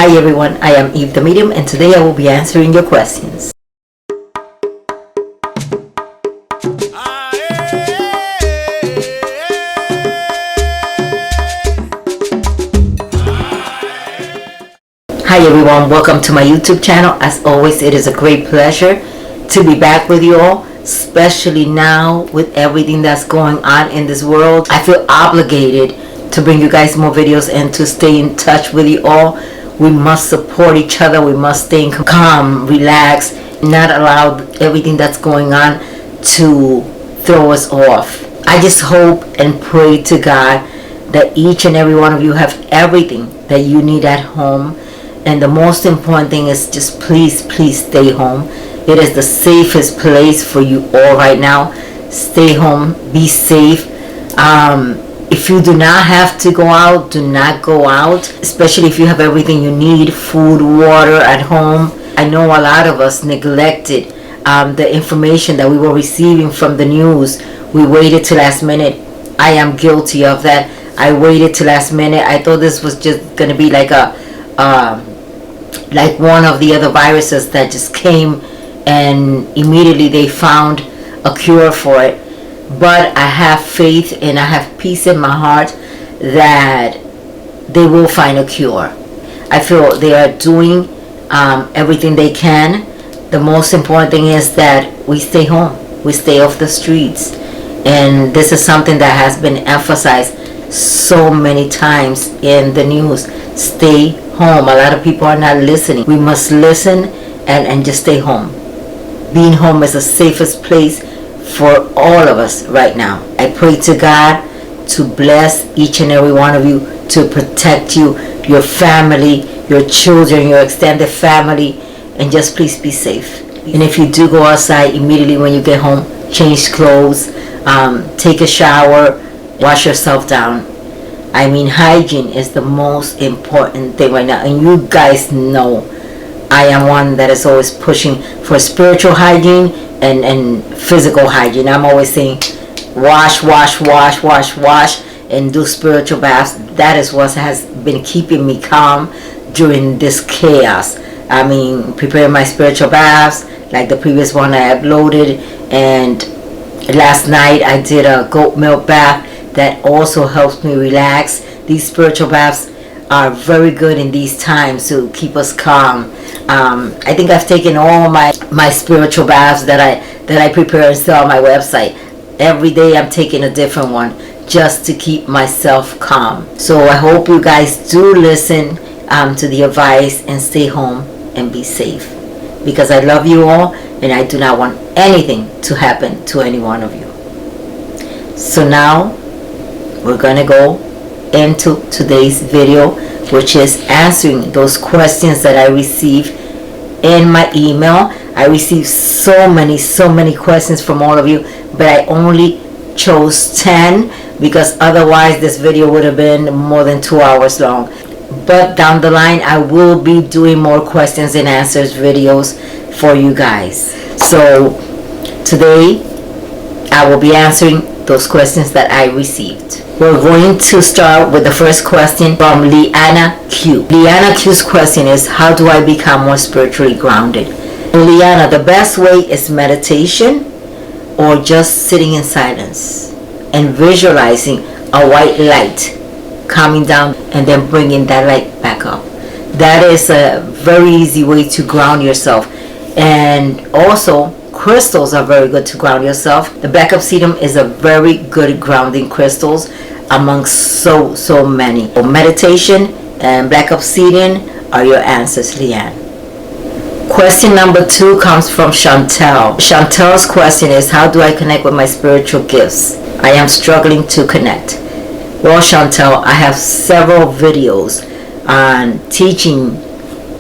Hi everyone, I am Eve the Medium, and today I will be answering your questions. Hi everyone, welcome to my YouTube channel. As always, it is a great pleasure to be back with you all, especially now with everything that's going on in this world. I feel obligated to bring you guys more videos and to stay in touch with you all. We must support each other. We must stay calm, relax, not allow everything that's going on to throw us off. I just hope and pray to God that each and every one of you have everything that you need at home. And the most important thing is just please stay home. It is the safest place for you all right now. Stay home, be safe. If you do not have to go out, do not go out, especially if you have everything you need, food, water at home. I know a lot of us neglected the information that we were receiving from the news. We waited till last minute. I am guilty of that. I waited till last minute. I thought this was just going to be like like one of the other viruses that just came and immediately they found a cure for it. But I have faith and I have peace in my heart that they will find a cure. I feel they are doing everything they can. The most important thing is that we stay home. We stay off the streets. And this is something that has been emphasized so many times in the news. Stay home. A lot of people are not listening. We must listen and just stay home. Being home is the safest place for all of us right now. I pray to God to bless each and every one of you, to protect you, your family, your children, your extended family, and just please be safe. And if you do go outside, immediately when you get home, change clothes, take a shower, wash yourself down. I mean, hygiene is the most important thing right now, and you guys know I am one that is always pushing for spiritual hygiene and physical hygiene. I'm always saying wash, and do spiritual baths. That is what has been keeping me calm during this chaos. I mean, preparing my spiritual baths, like the previous one I uploaded, and last night I did a goat milk bath that also helps me relax. These spiritual baths are very good in these times to keep us calm. I think I've taken all my spiritual baths that I prepare and sell on my website. Every day I'm taking a different one just to keep myself calm. So I hope you guys do listen to the advice and stay home and be safe, because I love you all and I do not want anything to happen to any one of you. So now we're gonna go into today's video, which is answering those questions that I received in my email. I received so many questions from all of you, but I only chose 10 because otherwise this video would have been more than 2 hours long. But down the line I will be doing more questions and answers videos for you guys. So today I will be answering those questions that I received. We're going to start with the first question from Liana Q. Liana Q's question is, how do I become more spiritually grounded? Liana, the best way is meditation or just sitting in silence and visualizing a white light coming down and then bringing that light back up. That is a very easy way to ground yourself. And also, crystals are very good to ground yourself. The black obsidian is a very good grounding crystals among so many. So meditation and black obsidian are your answers, Leanne. Question number 2 comes from Chantel. Chantel's question is, how do I connect with my spiritual gifts? I am struggling to connect. Well, Chantel, I have several videos on teaching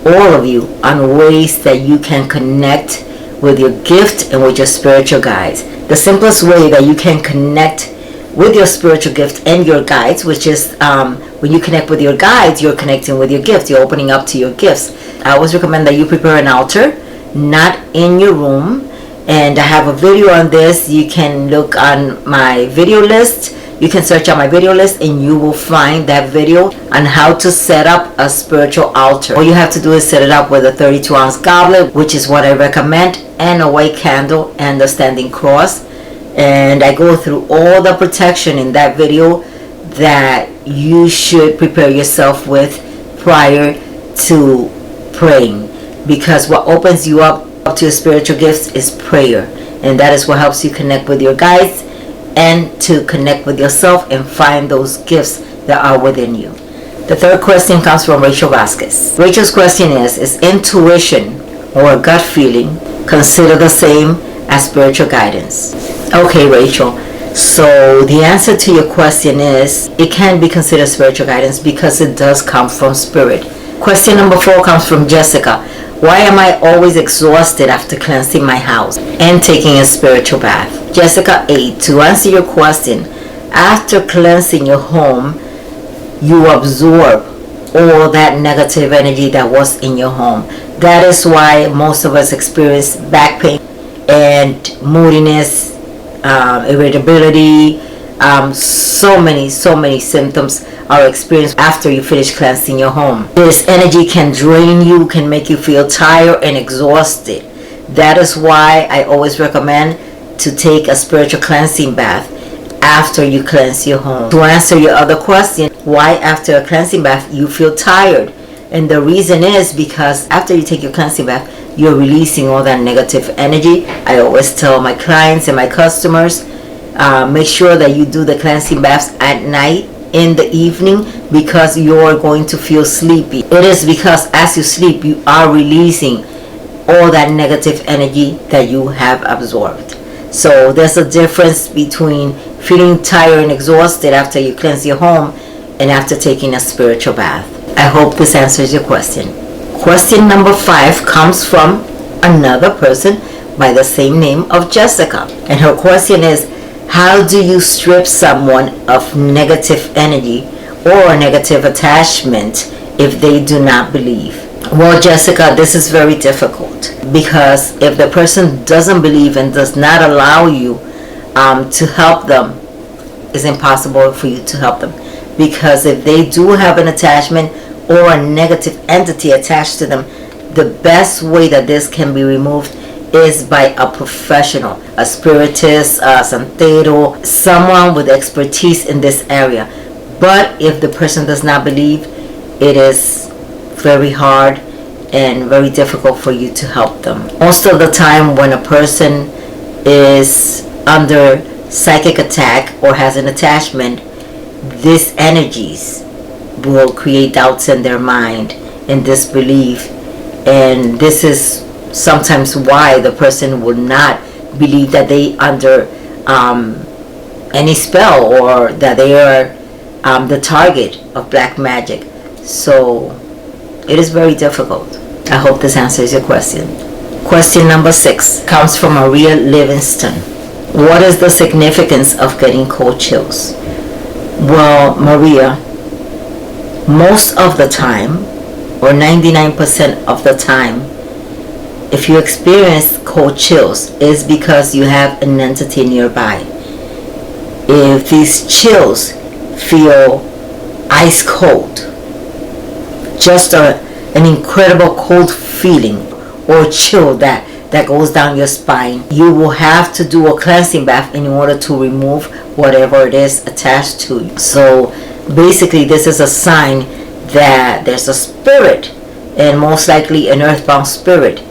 all of you on ways that you can connect with your gift and with your spiritual guides. The simplest way that you can connect with your spiritual gift and your guides, which is when you connect with your guides, you're connecting with your gifts. You're opening up to your gifts. I always recommend that you prepare an altar, not in your room. And I have a video on this. You can look on my video list. you can search on my video list and you will find that video on how to set up a spiritual altar. All you have to do is set it up with a 32-ounce goblet, which is what I recommend, and a white candle and the standing cross. And I go through all the protection in that video that you should prepare yourself with prior to praying, because what opens you up to your spiritual gifts is prayer, and that is what helps you connect with your guides and to connect with yourself and find those gifts that are within you. The third question comes from Rachel Vasquez. Rachel's question is intuition or gut feeling considered the same as spiritual guidance? Okay, Rachel, so the answer to your question is it can be considered spiritual guidance because it does come from spirit. Question number 4 comes from Jessica. Why am I always exhausted after cleansing my house and taking a spiritual bath? Jessica 8, to answer your question, after cleansing your home, you absorb all that negative energy that was in your home. That is why most of us experience back pain and moodiness, irritability, so many symptoms are experienced after you finish cleansing your home. This energy can drain you, can make you feel tired and exhausted. That is why I always recommend to take a spiritual cleansing bath after you cleanse your home. To answer your other question, why after a cleansing bath you feel tired? And the reason is because after you take your cleansing bath, you're releasing all that negative energy. I always tell my clients and my customers, make sure that you do the cleansing baths at night, in the evening, because you're going to feel sleepy. It is because as you sleep, you are releasing all that negative energy that you have absorbed. So there's a difference between feeling tired and exhausted after you cleanse your home and after taking a spiritual bath. I hope this answers your question. Question number 5 comes from another person by the same name of Jessica. And her question is, how do you strip someone of negative energy or negative attachment if they do not believe? Well, Jessica, this is very difficult, because if the person doesn't believe and does not allow you to help them, it's impossible for you to help them. Because if they do have an attachment or a negative entity attached to them, the best way that this can be removed is by a professional, a spiritist, a santero, someone with expertise in this area. But if the person does not believe, it is very hard and very difficult for you to help them. Most of the time when a person is under psychic attack or has an attachment, these energies will create doubts in their mind and disbelief, and this is sometimes why the person will not believe that they under any spell or that they are the target of black magic. So it is very difficult. I hope this answers your question. Question number 6 comes from Maria Livingston. What is the significance of getting cold chills? Well, Maria, most of the time, or 99% of the time, if you experience cold chills, is because you have an entity nearby. If these chills feel ice cold, just an incredible cold feeling or chill that goes down your spine, you will have to do a cleansing bath in order to remove whatever it is attached to you. So basically this is a sign that there's a spirit, and most likely an earthbound spirit,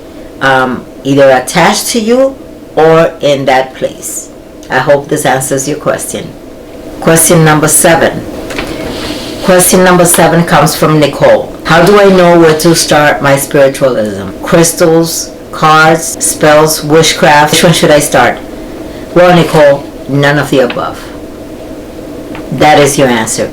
either attached to you or in that place. I hope this answers your question. Question number 7. Question number 7 comes from Nicole. How do I know where to start my spiritualism? Crystals, cards, spells, witchcraft? Which one should I start? Well, Nicole, none of the above. That is your answer.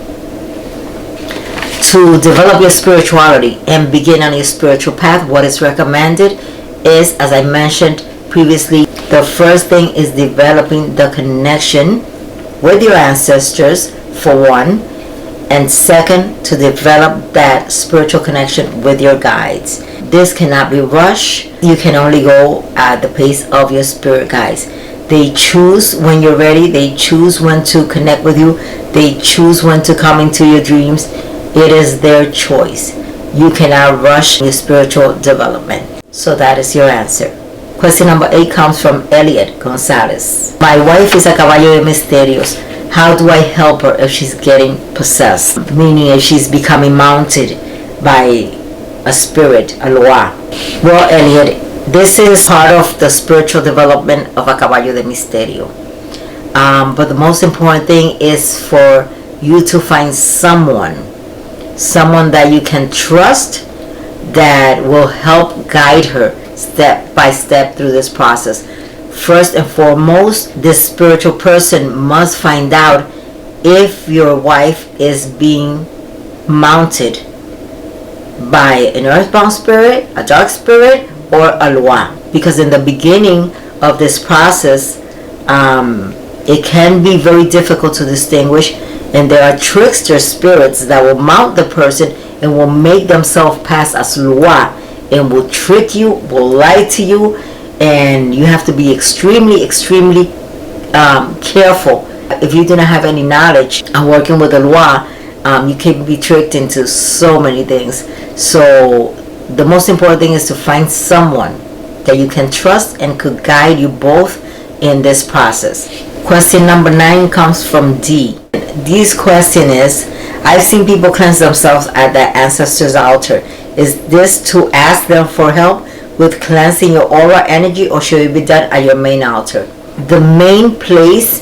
To develop your spirituality and begin on your spiritual path, what is recommended is, as I mentioned previously, the first thing is developing the connection with your ancestors, for one, and second, to develop that spiritual connection with your guides. This cannot be rushed. You can only go at the pace of your spirit guides. They choose when you're ready. They choose when to connect with you. They choose when to come into your dreams. It is their choice. You cannot rush your spiritual development. So that is your answer. Question number 8 comes from Elliot Gonzalez. My wife is a caballo de misterios. How do I help her if she's getting possessed? Meaning if she's becoming mounted by a spirit, a loa. Well, Elliot, this is part of the spiritual development of a caballo de misterio. But the most important thing is for you to find someone that you can trust, that will help guide her step by step through this process. First and foremost, this spiritual person must find out if your wife is being mounted by an earthbound spirit, a dark spirit, or a loa. Because in the beginning of this process, it can be very difficult to distinguish, and there are trickster spirits that will mount the person and will make themselves pass as loa and will trick you, will lie to you, and you have to be extremely careful. If you do not have any knowledge on working with a loa, you can be tricked into so many things. So the most important thing is to find someone that you can trust and could guide you both in this process. Question number 9 comes from D. D's question is, I've seen people cleanse themselves at their ancestors' altar. Is this to ask them for help with cleansing your aura energy, or should it be done at your main altar? The main place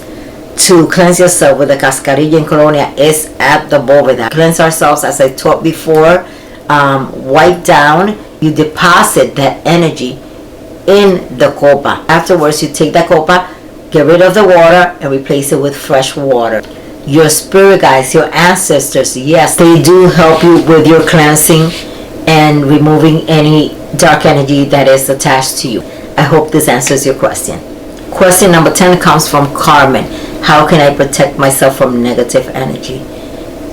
to cleanse yourself with the cascarilla and colonia is at the bóveda. Cleanse ourselves, as I taught before, wipe down, you deposit that energy in the copa. Afterwards, you take that copa, get rid of the water, and replace it with fresh water. Your spirit guides, your ancestors, yes, they do help you with your cleansing and removing any dark energy that is attached to you. I hope this answers your question. Question number 10 comes from Carmen. How can I protect myself from negative energy?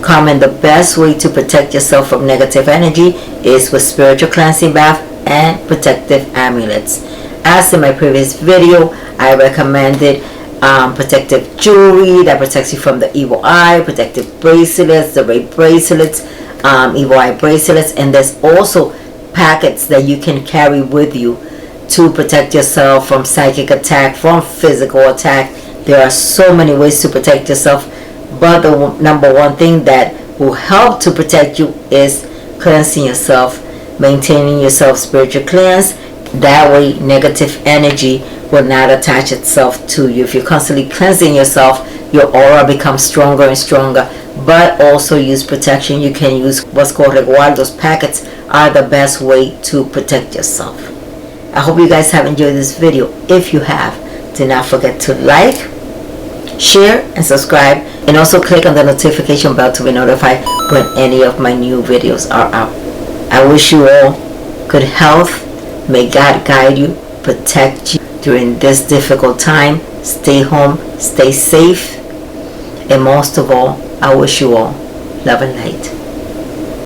Carmen, the best way to protect yourself from negative energy is with spiritual cleansing bath and protective amulets. As in my previous video, I recommended protective jewelry that protects you from the evil eye, protective bracelets, the ray bracelets, evil eye bracelets, and there's also packets that you can carry with you to protect yourself from psychic attack, from physical attack. There are so many ways to protect yourself, but the number one thing that will help to protect you is cleansing yourself, maintaining yourself spiritual cleanse. That way negative energy will not attach itself to you. If you're constantly cleansing yourself, your aura becomes stronger and stronger. But also use protection. You can use what's called resguardos. Those packets are the best way to protect yourself. I hope you guys have enjoyed this video. If you have, do not forget to like, share, and subscribe, and also click on the notification bell to be notified when any of my new videos are out. I wish you all good health. May God guide you, protect you during this difficult time. Stay home, stay safe, and most of all, I wish you all love and light.